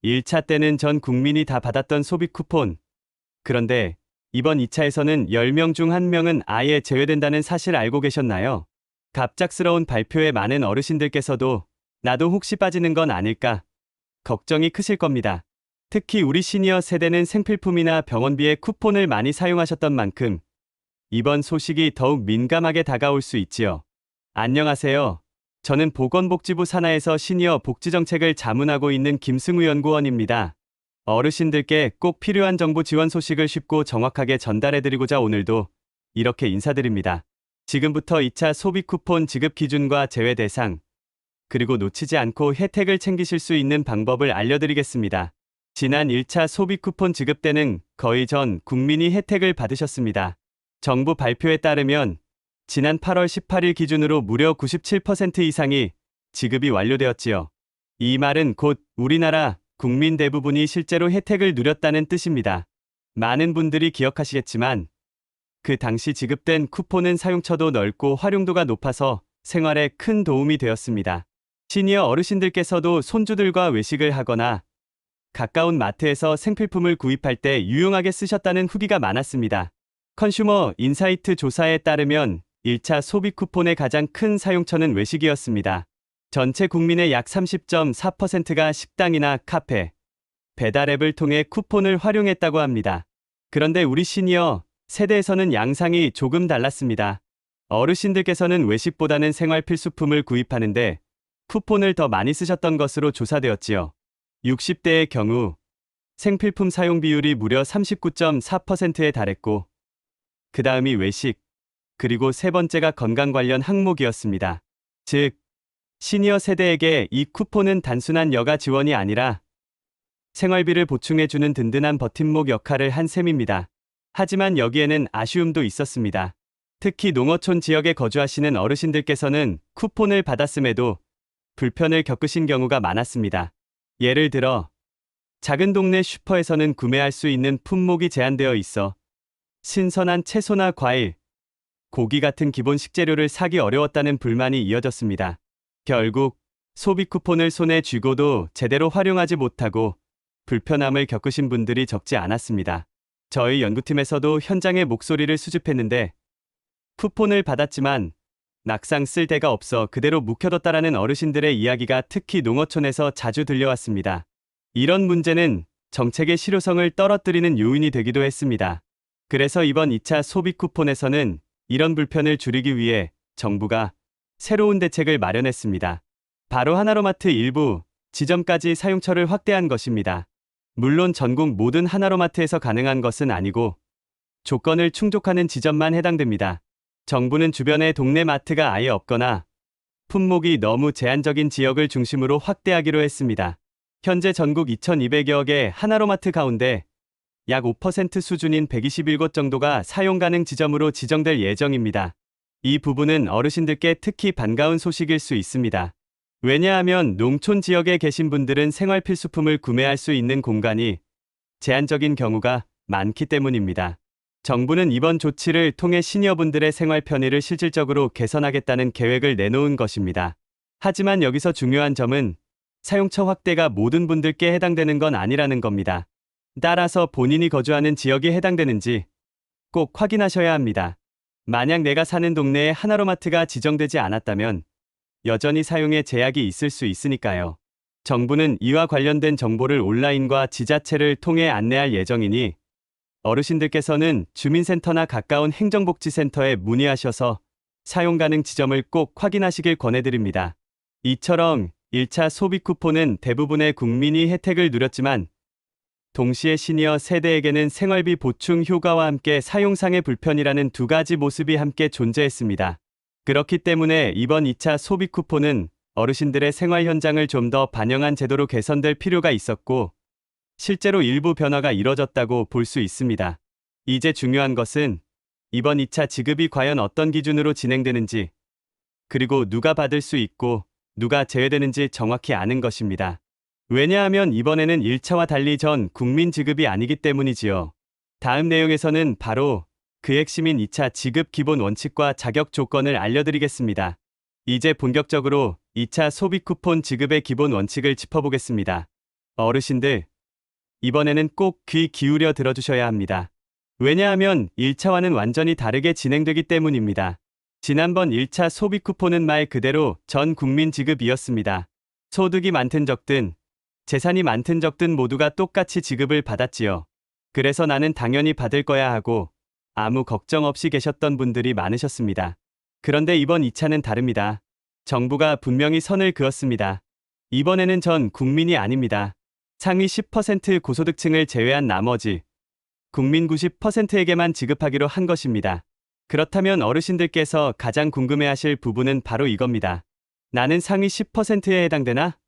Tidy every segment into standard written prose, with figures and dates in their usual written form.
1차 때는 전 국민이 다 받았던 소비 쿠폰. 그런데 이번 2차에서는 10명 중 1명은 아예 제외된다는 사실 알고 계셨나요? 갑작스러운 발표에 많은 어르신들께서도 나도 혹시 빠지는 건 아닐까 걱정이 크실 겁니다. 특히 우리 시니어 세대는 생필품이나 병원비에 쿠폰을 많이 사용하셨던 만큼 이번 소식이 더욱 민감하게 다가올 수 있지요. 안녕하세요. 저는 보건복지부 산하에서 시니어 복지정책을 자문하고 있는 김승우 연구원입니다. 어르신들께 꼭 필요한 정보 지원 소식을 쉽고 정확하게 전달해드리고자 오늘도 이렇게 인사드립니다. 지금부터 2차 소비 쿠폰 지급 기준과 제외 대상, 그리고 놓치지 않고 혜택을 챙기실 수 있는 방법을 알려드리겠습니다. 지난 1차 소비 쿠폰 지급 때는 거의 전 국민이 혜택을 받으셨습니다. 정부 발표에 따르면 지난 8월 18일 기준으로 무려 97% 이상이 지급이 완료되었지요. 이 말은 곧 우리나라 국민 대부분이 실제로 혜택을 누렸다는 뜻입니다. 많은 분들이 기억하시겠지만 그 당시 지급된 쿠폰은 사용처도 넓고 활용도가 높아서 생활에 큰 도움이 되었습니다. 시니어 어르신들께서도 손주들과 외식을 하거나 가까운 마트에서 생필품을 구입할 때 유용하게 쓰셨다는 후기가 많았습니다. 컨슈머 인사이트 조사에 따르면 1차 소비 쿠폰의 가장 큰 사용처는 외식이었습니다. 전체 국민의 약 30.4%가 식당이나 카페, 배달 앱을 통해 쿠폰을 활용했다고 합니다. 그런데 우리 시니어 세대에서는 양상이 조금 달랐습니다. 어르신들께서는 외식보다는 생활 필수품을 구입하는데 쿠폰을 더 많이 쓰셨던 것으로 조사되었지요. 60대의 경우 생필품 사용 비율이 무려 39.4%에 달했고 그 다음이 외식, 그리고 세 번째가 건강 관련 항목이었습니다. 즉, 시니어 세대에게 이 쿠폰은 단순한 여가 지원이 아니라 생활비를 보충해주는 든든한 버팀목 역할을 한 셈입니다. 하지만 여기에는 아쉬움도 있었습니다. 특히 농어촌 지역에 거주하시는 어르신들께서는 쿠폰을 받았음에도 불편을 겪으신 경우가 많았습니다. 예를 들어 작은 동네 슈퍼에서는 구매할 수 있는 품목이 제한되어 있어 신선한 채소나 과일, 고기 같은 기본 식재료를 사기 어려웠다는 불만이 이어졌습니다. 결국 소비 쿠폰을 손에 쥐고도 제대로 활용하지 못하고 불편함을 겪으신 분들이 적지 않았습니다. 저희 연구팀에서도 현장의 목소리를 수집했는데 쿠폰을 받았지만 막상 쓸 데가 없어 그대로 묵혀뒀다라는 어르신들의 이야기가 특히 농어촌에서 자주 들려왔습니다. 이런 문제는 정책의 실효성을 떨어뜨리는 요인이 되기도 했습니다. 그래서 이번 2차 소비 쿠폰에서는 이런 불편을 줄이기 위해 정부가 새로운 대책을 마련했습니다. 바로 하나로마트 일부 지점까지 사용처를 확대한 것입니다. 물론 전국 모든 하나로마트에서 가능한 것은 아니고 조건을 충족하는 지점만 해당됩니다. 정부는 주변에 동네 마트가 아예 없거나 품목이 너무 제한적인 지역을 중심으로 확대하기로 했습니다. 현재 전국 2200여 개 하나로마트 가운데 약 5% 수준인 121곳 정도가 사용 가능 지점으로 지정될 예정입니다. 이 부분은 어르신들께 특히 반가운 소식일 수 있습니다. 왜냐하면 농촌 지역에 계신 분들은 생활 필수품을 구매할 수 있는 공간이 제한적인 경우가 많기 때문입니다. 정부는 이번 조치를 통해 시니어분들의 생활 편의를 실질적으로 개선하겠다는 계획을 내놓은 것입니다. 하지만 여기서 중요한 점은 사용처 확대가 모든 분들께 해당되는 건 아니라는 겁니다. 따라서 본인이 거주하는 지역이 해당되는지 꼭 확인하셔야 합니다. 만약 내가 사는 동네에 하나로마트가 지정되지 않았다면 여전히 사용에 제약이 있을 수 있으니까요. 정부는 이와 관련된 정보를 온라인과 지자체를 통해 안내할 예정이니 어르신들께서는 주민센터나 가까운 행정복지센터에 문의하셔서 사용 가능 지점을 꼭 확인하시길 권해드립니다. 이처럼 1차 소비 쿠폰은 대부분의 국민이 혜택을 누렸지만 동시에 시니어 세대에게는 생활비 보충 효과와 함께 사용상의 불편이라는 두 가지 모습이 함께 존재했습니다. 그렇기 때문에 이번 2차 소비 쿠폰은 어르신들의 생활 현장을 좀 더 반영한 제도로 개선될 필요가 있었고 실제로 일부 변화가 이뤄졌다고 볼 수 있습니다. 이제 중요한 것은 이번 2차 지급이 과연 어떤 기준으로 진행되는지, 그리고 누가 받을 수 있고 누가 제외되는지 정확히 아는 것입니다. 왜냐하면 이번에는 1차와 달리 전 국민 지급이 아니기 때문이지요. 다음 내용에서는 바로 그 핵심인 2차 지급 기본 원칙과 자격 조건을 알려드리겠습니다. 이제 본격적으로 2차 소비 쿠폰 지급의 기본 원칙을 짚어보겠습니다. 어르신들, 이번에는 꼭 귀 기울여 들어주셔야 합니다. 왜냐하면 1차와는 완전히 다르게 진행되기 때문입니다. 지난번 1차 소비 쿠폰은 말 그대로 전 국민 지급이었습니다. 소득이 많든 적든, 재산이 많든 적든 모두가 똑같이 지급을 받았지요. 그래서 나는 당연히 받을 거야 하고 아무 걱정 없이 계셨던 분들이 많으셨습니다. 그런데 이번 2차는 다릅니다. 정부가 분명히 선을 그었습니다. 이번에는 전 국민이 아닙니다. 상위 10% 고소득층을 제외한 나머지 국민 90%에게만 지급하기로 한 것입니다. 그렇다면 어르신들께서 가장 궁금해하실 부분은 바로 이겁니다. 나는 상위 10%에 해당되나?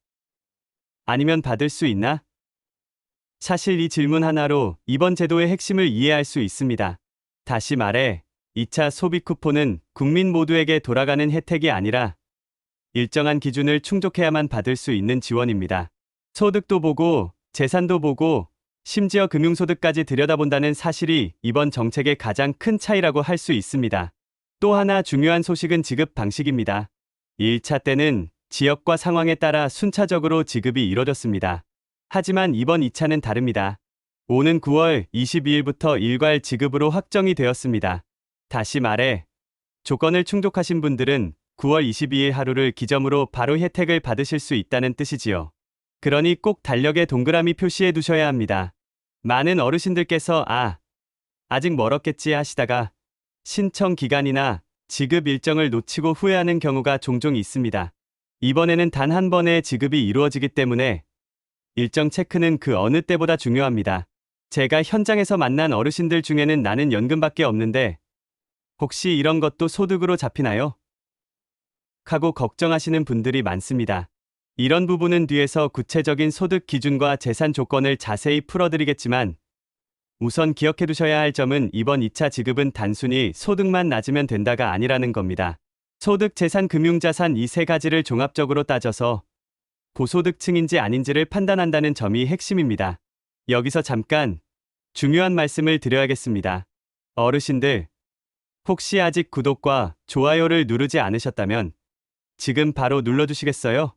아니면 받을 수 있나? 사실 이 질문 하나로 이번 제도의 핵심을 이해할 수 있습니다. 다시 말해, 2차 소비 쿠폰은 국민 모두에게 돌아가는 혜택이 아니라 일정한 기준을 충족해야만 받을 수 있는 지원입니다. 소득도 보고, 재산도 보고, 심지어 금융소득까지 들여다본다는 사실이 이번 정책의 가장 큰 차이라고 할 수 있습니다. 또 하나 중요한 소식은 지급 방식입니다. 1차 때는 지역과 상황에 따라 순차적으로 지급이 이뤄졌습니다. 하지만 이번 2차는 다릅니다. 오는 9월 22일부터 일괄 지급으로 확정이 되었습니다. 다시 말해, 조건을 충족하신 분들은 9월 22일 하루를 기점으로 바로 혜택을 받으실 수 있다는 뜻이지요. 그러니 꼭 달력에 동그라미 표시해 두셔야 합니다. 많은 어르신들께서 아직 멀었겠지 하시다가 신청 기간이나 지급 일정을 놓치고 후회하는 경우가 종종 있습니다. 이번에는 단 한 번의 지급이 이루어지기 때문에 일정 체크는 그 어느 때보다 중요합니다. 제가 현장에서 만난 어르신들 중에는 나는 연금밖에 없는데 혹시 이런 것도 소득으로 잡히나요? 하고 걱정하시는 분들이 많습니다. 이런 부분은 뒤에서 구체적인 소득 기준과 재산 조건을 자세히 풀어드리겠지만 우선 기억해 두셔야 할 점은 이번 2차 지급은 단순히 소득만 낮으면 된다가 아니라는 겁니다. 소득, 재산, 금융자산 이 세 가지를 종합적으로 따져서 고소득층인지 아닌지를 판단한다는 점이 핵심입니다. 여기서 잠깐 중요한 말씀을 드려야겠습니다. 어르신들, 혹시 아직 구독과 좋아요를 누르지 않으셨다면 지금 바로 눌러주시겠어요?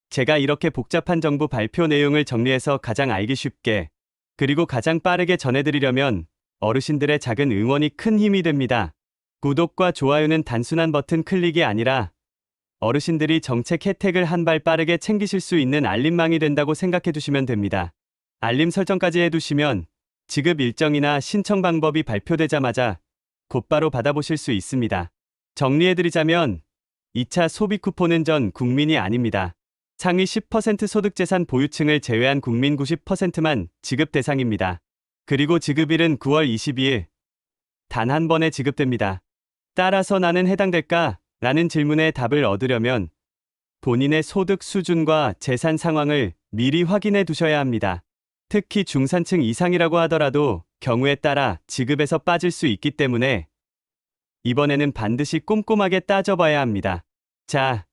제가 이렇게 복잡한 정부 발표 내용을 정리해서 가장 알기 쉽게 그리고 가장 빠르게 전해드리려면 어르신들의 작은 응원이 큰 힘이 됩니다. 구독과 좋아요는 단순한 버튼 클릭이 아니라 어르신들이 정책 혜택을 한 발 빠르게 챙기실 수 있는 알림망이 된다고 생각해 두시면 됩니다. 알림 설정까지 해두시면 지급 일정이나 신청 방법이 발표되자마자 곧바로 받아보실 수 있습니다. 정리해드리자면 2차 소비 쿠폰은 전 국민이 아닙니다. 상위 10% 소득재산 보유층을 제외한 국민 90%만 지급 대상입니다. 그리고 지급일은 9월 22일. 단 한 번에 지급됩니다. 따라서 나는 해당될까? 라는 질문에 답을 얻으려면 본인의 소득 수준과 재산 상황을 미리 확인해 두셔야 합니다. 특히 중산층 이상이라고 하더라도 경우에 따라 지급에서 빠질 수 있기 때문에 이번에는 반드시 꼼꼼하게 따져봐야 합니다. 자,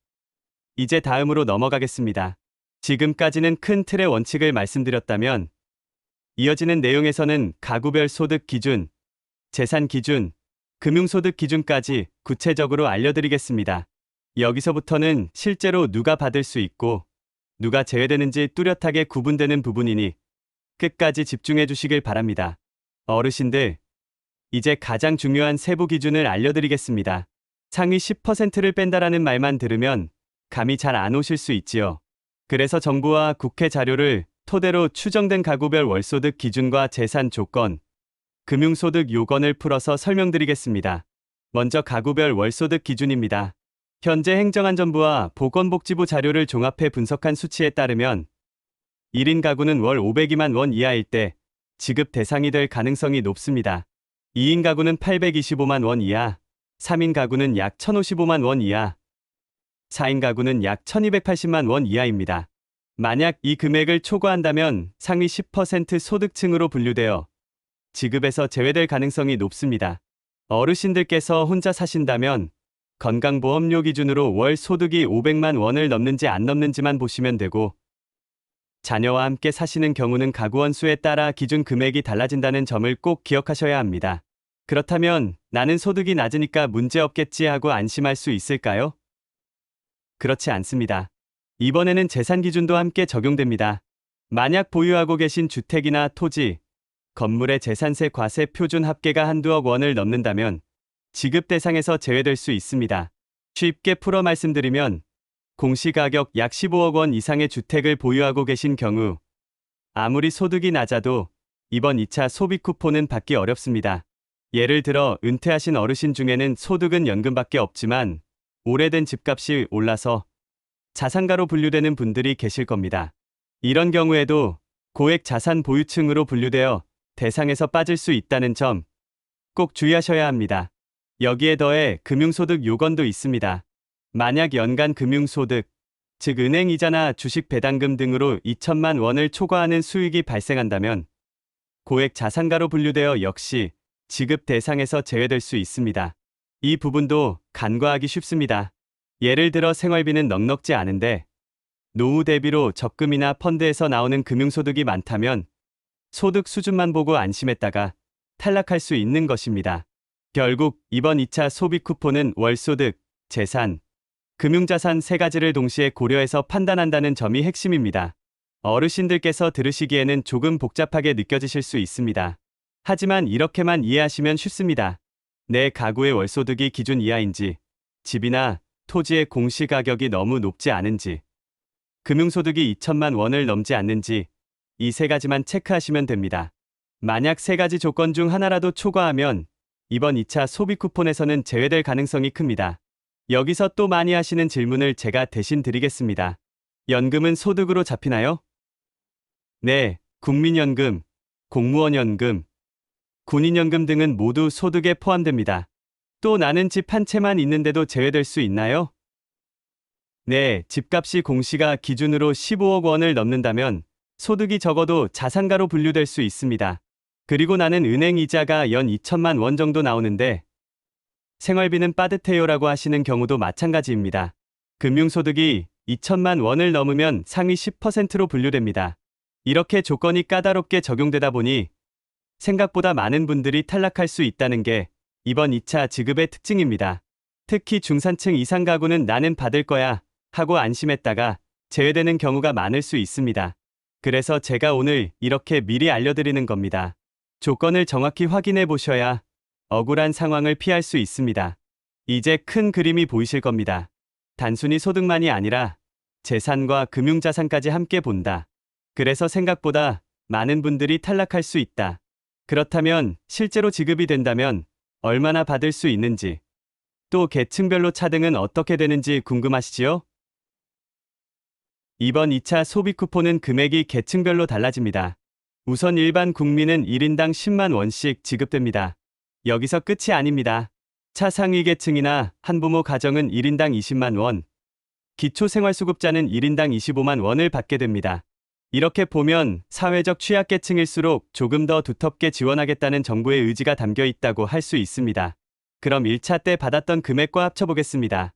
이제 다음으로 넘어가겠습니다. 지금까지는 큰 틀의 원칙을 말씀드렸다면 이어지는 내용에서는 가구별 소득 기준, 재산 기준, 금융소득 기준까지 구체적으로 알려드리겠습니다. 여기서부터는 실제로 누가 받을 수 있고 누가 제외되는지 뚜렷하게 구분되는 부분이니 끝까지 집중해 주시길 바랍니다. 어르신들, 이제 가장 중요한 세부 기준을 알려드리겠습니다. 상위 10%를 뺀다라는 말만 들으면 감이 잘 안 오실 수 있지요. 그래서 정부와 국회 자료를 토대로 추정된 가구별 월소득 기준과 재산 조건, 금융소득 요건을 풀어서 설명드리겠습니다. 먼저 가구별 월소득 기준입니다. 현재 행정안전부와 보건복지부 자료를 종합해 분석한 수치에 따르면 1인 가구는 월 502만 원 이하일 때 지급 대상이 될 가능성이 높습니다. 2인 가구는 825만 원 이하, 3인 가구는 약 1,055만 원 이하, 4인 가구는 약 1,280만 원 이하입니다. 만약 이 금액을 초과한다면 상위 10% 소득층으로 분류되어 지급에서 제외될 가능성이 높습니다. 어르신들께서 혼자 사신다면 건강보험료 기준으로 월 소득이 500만 원을 넘는지 안 넘는지만 보시면 되고 자녀와 함께 사시는 경우는 가구원 수에 따라 기준 금액이 달라진다는 점을 꼭 기억하셔야 합니다. 그렇다면 나는 소득이 낮으니까 문제없겠지 하고 안심할 수 있을까요? 그렇지 않습니다. 이번에는 재산 기준도 함께 적용됩니다. 만약 보유하고 계신 주택이나 토지, 건물의 재산세 과세 표준 합계가 한두억 원을 넘는다면 지급 대상에서 제외될 수 있습니다. 쉽게 풀어 말씀드리면 공시가격 약 15억 원 이상의 주택을 보유하고 계신 경우 아무리 소득이 낮아도 이번 2차 소비 쿠폰은 받기 어렵습니다. 예를 들어 은퇴하신 어르신 중에는 소득은 연금밖에 없지만 오래된 집값이 올라서 자산가로 분류되는 분들이 계실 겁니다. 이런 경우에도 고액 자산 보유층으로 분류되어 대상에서 빠질 수 있다는 점 꼭 주의하셔야 합니다. 여기에 더해 금융소득 요건도 있습니다. 만약 연간 금융소득, 즉 은행이자나 주식 배당금 등으로 2천만 원을 초과하는 수익이 발생한다면 고액 자산가로 분류되어 역시 지급 대상에서 제외될 수 있습니다. 이 부분도 간과하기 쉽습니다. 예를 들어 생활비는 넉넉지 않은데 노후 대비로 적금이나 펀드에서 나오는 금융소득이 많다면 소득 수준만 보고 안심했다가 탈락할 수 있는 것입니다. 결국 이번 2차 소비 쿠폰은 월소득, 재산, 금융자산 세 가지를 동시에 고려해서 판단한다는 점이 핵심입니다. 어르신들께서 들으시기에는 조금 복잡하게 느껴지실 수 있습니다. 하지만 이렇게만 이해하시면 쉽습니다. 내 가구의 월소득이 기준 이하인지, 집이나 토지의 공시가격이 너무 높지 않은지, 금융소득이 2천만 원을 넘지 않는지 이 세 가지만 체크하시면 됩니다. 만약 세 가지 조건 중 하나라도 초과하면 이번 2차 소비 쿠폰에서는 제외될 가능성이 큽니다. 여기서 또 많이 하시는 질문을 제가 대신 드리겠습니다. 연금은 소득으로 잡히나요? 네, 국민연금, 공무원연금, 군인연금 등은 모두 소득에 포함됩니다. 또 나는 집 한 채만 있는데도 제외될 수 있나요? 네, 집값이 공시가 기준으로 15억 원을 넘는다면 소득이 적어도 자산가로 분류될 수 있습니다. 그리고 나는 은행 이자가 연 2천만 원 정도 나오는데 생활비는 빠듯해요라고 하시는 경우도 마찬가지입니다. 금융소득이 2천만 원을 넘으면 상위 10%로 분류됩니다. 이렇게 조건이 까다롭게 적용되다 보니 생각보다 많은 분들이 탈락할 수 있다는 게 이번 2차 지급의 특징입니다. 특히 중산층 이상 가구는 나는 받을 거야 하고 안심했다가 제외되는 경우가 많을 수 있습니다. 그래서 제가 오늘 이렇게 미리 알려드리는 겁니다. 조건을 정확히 확인해 보셔야 억울한 상황을 피할 수 있습니다. 이제 큰 그림이 보이실 겁니다. 단순히 소득만이 아니라 재산과 금융자산까지 함께 본다. 그래서 생각보다 많은 분들이 탈락할 수 있다. 그렇다면 실제로 지급이 된다면 얼마나 받을 수 있는지, 또 계층별로 차등은 어떻게 되는지 궁금하시지요? 이번 2차 소비 쿠폰은 금액이 계층별로 달라집니다. 우선 일반 국민은 1인당 10만 원씩 지급됩니다. 여기서 끝이 아닙니다. 차상위 계층이나 한부모 가정은 1인당 20만 원, 기초생활수급자는 1인당 25만 원을 받게 됩니다. 이렇게 보면 사회적 취약계층일수록 조금 더 두텁게 지원하겠다는 정부의 의지가 담겨 있다고 할 수 있습니다. 그럼 1차 때 받았던 금액과 합쳐보겠습니다.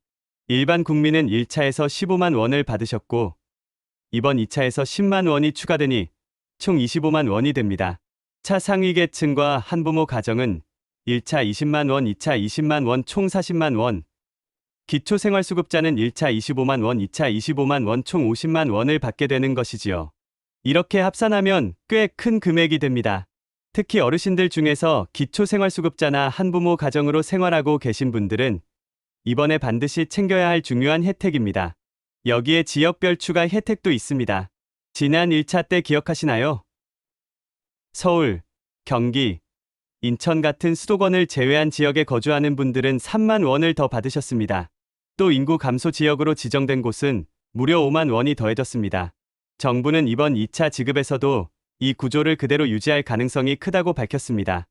일반 국민은 1차에서 15만 원을 받으셨고 이번 2차에서 10만 원이 추가되니 총 25만 원이 됩니다. 차상위 계층과 한부모 가정은 1차 20만 원, 2차 20만 원, 총 40만 원, 기초생활수급자는 1차 25만 원, 2차 25만 원, 총 50만 원을 받게 되는 것이지요. 이렇게 합산하면 꽤 큰 금액이 됩니다. 특히 어르신들 중에서 기초생활수급자나 한부모 가정으로 생활하고 계신 분들은 이번에 반드시 챙겨야 할 중요한 혜택입니다. 여기에 지역별 추가 혜택도 있습니다. 지난 1차 때 기억하시나요? 서울, 경기, 인천 같은 수도권을 제외한 지역에 거주하는 분들은 3만 원을 더 받으셨습니다. 또 인구 감소 지역으로 지정된 곳은 무려 5만 원이 더해졌습니다. 정부는 이번 2차 지급에서도 이 구조를 그대로 유지할 가능성이 크다고 밝혔습니다.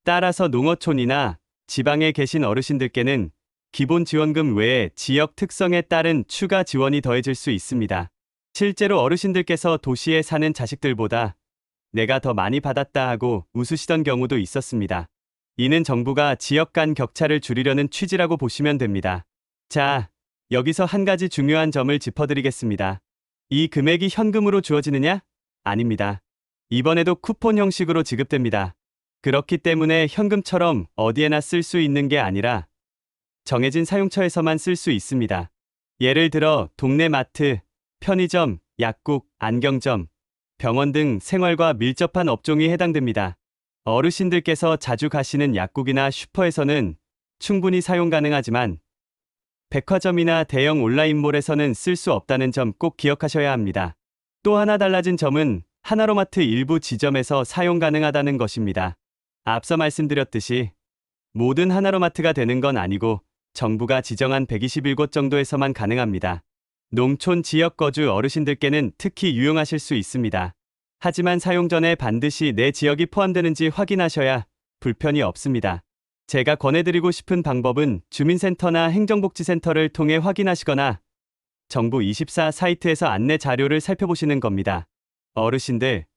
따라서 농어촌이나 지방에 계신 어르신들께는 기본 지원금 외에 지역 특성에 따른 추가 지원이 더해질 수 있습니다. 실제로 어르신들께서 도시에 사는 자식들보다 내가 더 많이 받았다 하고 웃으시던 경우도 있었습니다. 이는 정부가 지역 간 격차를 줄이려는 취지라고 보시면 됩니다. 자, 여기서 한 가지 중요한 점을 짚어드리겠습니다. 이 금액이 현금으로 주어지느냐? 아닙니다. 이번에도 쿠폰 형식으로 지급됩니다. 그렇기 때문에 현금처럼 어디에나 쓸 수 있는 게 아니라 정해진 사용처에서만 쓸 수 있습니다. 예를 들어 동네 마트, 편의점, 약국, 안경점, 병원 등 생활과 밀접한 업종이 해당됩니다. 어르신들께서 자주 가시는 약국이나 슈퍼에서는 충분히 사용 가능하지만 백화점이나 대형 온라인몰에서는 쓸 수 없다는 점 꼭 기억하셔야 합니다. 또 하나 달라진 점은 하나로마트 일부 지점에서 사용 가능하다는 것입니다. 앞서 말씀드렸듯이 모든 하나로마트가 되는 건 아니고 정부가 지정한 121곳 정도에서만 가능합니다. 농촌 지역 거주 어르신들께는 특히 유용하실 수 있습니다. 하지만 사용 전에 반드시 내 지역이 포함되는지 확인하셔야 불편이 없습니다. 제가 권해드리고 싶은 방법은 주민센터나 행정복지센터를 통해 확인하시거나 정부 24 사이트에서 안내 자료를 살펴보시는 겁니다. 어르신들,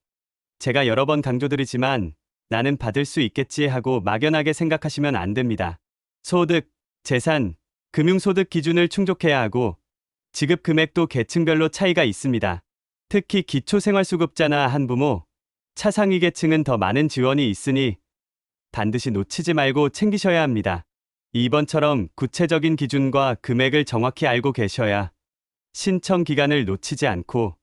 제가 여러 번 강조드리지만 나는 받을 수 있겠지 하고 막연하게 생각하시면 안 됩니다. 소득, 재산, 금융소득 기준을 충족해야 하고 지급 금액도 계층별로 차이가 있습니다. 특히 기초생활수급자나 한부모, 차상위 계층은 더 많은 지원이 있으니 반드시 놓치지 말고 챙기셔야 합니다. 이번처럼 구체적인 기준과 금액을 정확히 알고 계셔야 신청 기간을 놓치지 않고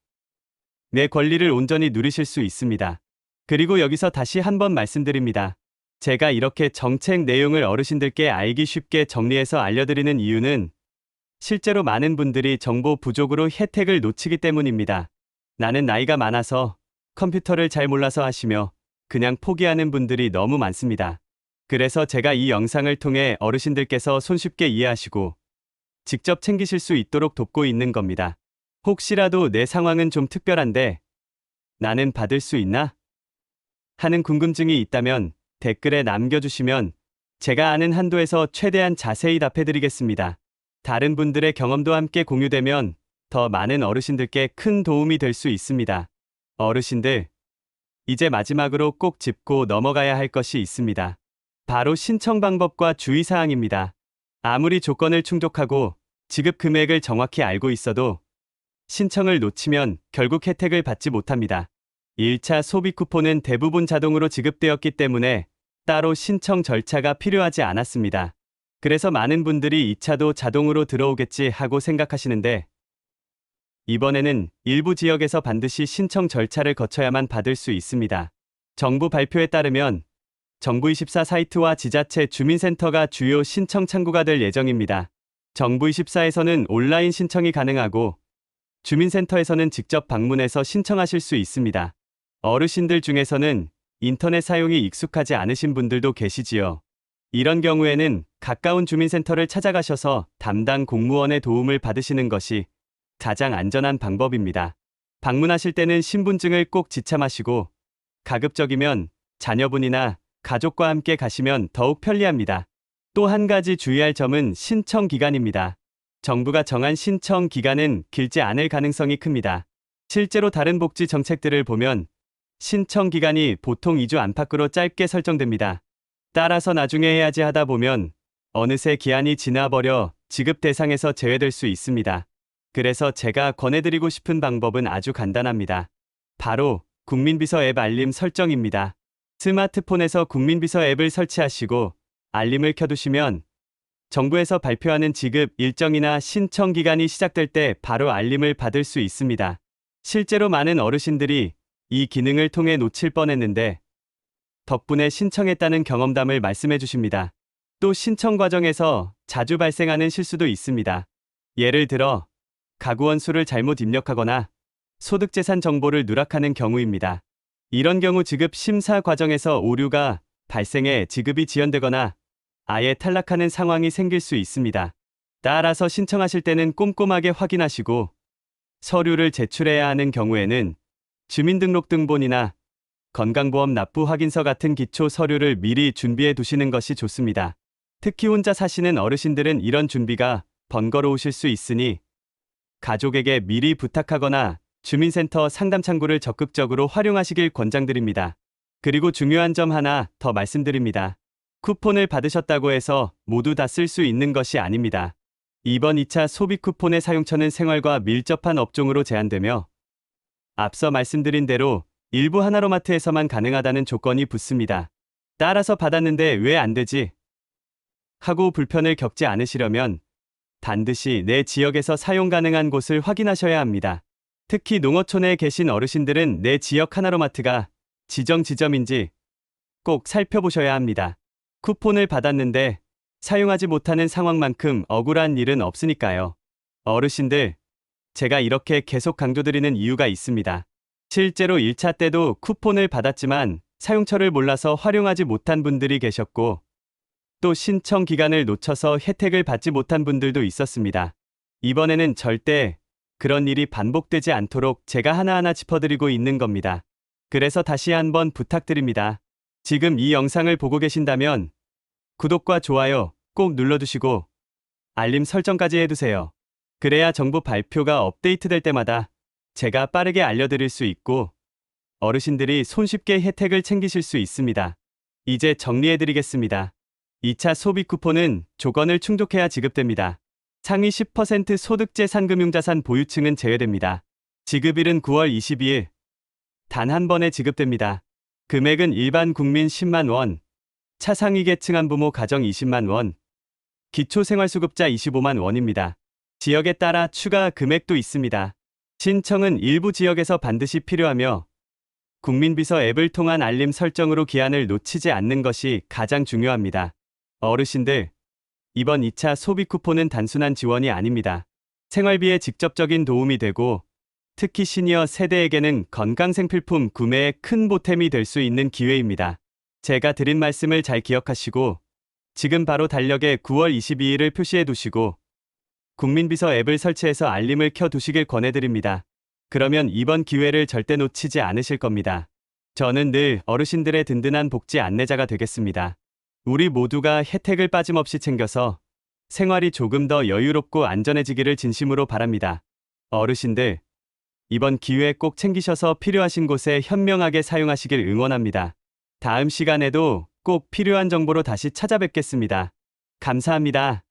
내 권리를 온전히 누리실 수 있습니다. 그리고 여기서 다시 한번 말씀드립니다. 제가 이렇게 정책 내용을 어르신들께 알기 쉽게 정리해서 알려드리는 이유는 실제로 많은 분들이 정보 부족으로 혜택을 놓치기 때문입니다. 나는 나이가 많아서 컴퓨터를 잘 몰라서 하시며 그냥 포기하는 분들이 너무 많습니다. 그래서 제가 이 영상을 통해 어르신들께서 손쉽게 이해하시고 직접 챙기실 수 있도록 돕고 있는 겁니다. 혹시라도 내 상황은 좀 특별한데 나는 받을 수 있나? 하는 궁금증이 있다면 댓글에 남겨주시면 제가 아는 한도에서 최대한 자세히 답해드리겠습니다. 다른 분들의 경험도 함께 공유되면 더 많은 어르신들께 큰 도움이 될 수 있습니다. 어르신들, 이제 마지막으로 꼭 짚고 넘어가야 할 것이 있습니다. 바로 신청 방법과 주의사항입니다. 아무리 조건을 충족하고 지급 금액을 정확히 알고 있어도 신청을 놓치면 결국 혜택을 받지 못합니다. 1차 소비 쿠폰은 대부분 자동으로 지급되었기 때문에 따로 신청 절차가 필요하지 않았습니다. 그래서 많은 분들이 2차도 자동으로 들어오겠지 하고 생각하시는데 이번에는 일부 지역에서 반드시 신청 절차를 거쳐야만 받을 수 있습니다. 정부 발표에 따르면 정부24 사이트와 지자체 주민센터가 주요 신청 창구가 될 예정입니다. 정부24에서는 온라인 신청이 가능하고 주민센터에서는 직접 방문해서 신청하실 수 있습니다. 어르신들 중에서는 인터넷 사용이 익숙하지 않으신 분들도 계시지요. 이런 경우에는 가까운 주민센터를 찾아가셔서 담당 공무원의 도움을 받으시는 것이 가장 안전한 방법입니다. 방문하실 때는 신분증을 꼭 지참하시고 가급적이면 자녀분이나 가족과 함께 가시면 더욱 편리합니다. 또 한 가지 주의할 점은 신청 기간입니다. 정부가 정한 신청 기간은 길지 않을 가능성이 큽니다. 실제로 다른 복지 정책들을 보면 신청 기간이 보통 2주 안팎으로 짧게 설정됩니다. 따라서 나중에 해야지 하다 보면 어느새 기한이 지나버려 지급 대상에서 제외될 수 있습니다. 그래서 제가 권해드리고 싶은 방법은 아주 간단합니다. 바로 국민비서 앱 알림 설정입니다. 스마트폰에서 국민비서 앱을 설치하시고 알림을 켜두시면 정부에서 발표하는 지급 일정이나 신청 기간이 시작될 때 바로 알림을 받을 수 있습니다. 실제로 많은 어르신들이 이 기능을 통해 놓칠 뻔했는데 덕분에 신청했다는 경험담을 말씀해 주십니다. 또 신청 과정에서 자주 발생하는 실수도 있습니다. 예를 들어 가구원 수를 잘못 입력하거나 소득재산 정보를 누락하는 경우입니다. 이런 경우 지급 심사 과정에서 오류가 발생해 지급이 지연되거나 아예 탈락하는 상황이 생길 수 있습니다. 따라서 신청하실 때는 꼼꼼하게 확인하시고 서류를 제출해야 하는 경우에는 주민등록등본이나 건강보험 납부 확인서 같은 기초 서류를 미리 준비해 두시는 것이 좋습니다. 특히 혼자 사시는 어르신들은 이런 준비가 번거로우실 수 있으니 가족에게 미리 부탁하거나 주민센터 상담창구를 적극적으로 활용하시길 권장드립니다. 그리고 중요한 점 하나 더 말씀드립니다. 쿠폰을 받으셨다고 해서 모두 다 쓸 수 있는 것이 아닙니다. 이번 2차 소비 쿠폰의 사용처는 생활과 밀접한 업종으로 제한되며 앞서 말씀드린 대로 일부 하나로마트에서만 가능하다는 조건이 붙습니다. 따라서 받았는데 왜 안 되지? 하고 불편을 겪지 않으시려면 반드시 내 지역에서 사용 가능한 곳을 확인하셔야 합니다. 특히 농어촌에 계신 어르신들은 내 지역 하나로마트가 지점인지 꼭 살펴보셔야 합니다. 쿠폰을 받았는데 사용하지 못하는 상황만큼 억울한 일은 없으니까요. 어르신들, 제가 이렇게 계속 강조드리는 이유가 있습니다. 실제로 1차 때도 쿠폰을 받았지만 사용처를 몰라서 활용하지 못한 분들이 계셨고, 또 신청 기간을 놓쳐서 혜택을 받지 못한 분들도 있었습니다. 이번에는 절대 그런 일이 반복되지 않도록 제가 하나하나 짚어드리고 있는 겁니다. 그래서 다시 한번 부탁드립니다. 지금 이 영상을 보고 계신다면 구독과 좋아요 꼭 눌러주시고 알림 설정까지 해두세요. 그래야 정부 발표가 업데이트될 때마다 제가 빠르게 알려드릴 수 있고 어르신들이 손쉽게 혜택을 챙기실 수 있습니다. 이제 정리해드리겠습니다. 2차 소비 쿠폰은 조건을 충족해야 지급됩니다. 상위 10% 소득재 산금융자산 보유층은 제외됩니다. 지급일은 9월 22일. 단 한 번에 지급됩니다. 금액은 일반 국민 10만 원, 차상위 계층 한부모 가정 20만 원, 기초생활수급자 25만 원입니다. 지역에 따라 추가 금액도 있습니다. 신청은 일부 지역에서 반드시 필요하며 국민비서 앱을 통한 알림 설정으로 기한을 놓치지 않는 것이 가장 중요합니다. 어르신들, 이번 2차 소비 쿠폰은 단순한 지원이 아닙니다. 생활비에 직접적인 도움이 되고 특히 시니어 세대에게는 건강생필품 구매에 큰 보탬이 될 수 있는 기회입니다. 제가 드린 말씀을 잘 기억하시고 지금 바로 달력에 9월 22일을 표시해 두시고 국민비서 앱을 설치해서 알림을 켜 두시길 권해드립니다. 그러면 이번 기회를 절대 놓치지 않으실 겁니다. 저는 늘 어르신들의 든든한 복지 안내자가 되겠습니다. 우리 모두가 혜택을 빠짐없이 챙겨서 생활이 조금 더 여유롭고 안전해지기를 진심으로 바랍니다. 어르신들, 이번 기회 꼭 챙기셔서 필요하신 곳에 현명하게 사용하시길 응원합니다. 다음 시간에도 꼭 필요한 정보로 다시 찾아뵙겠습니다. 감사합니다.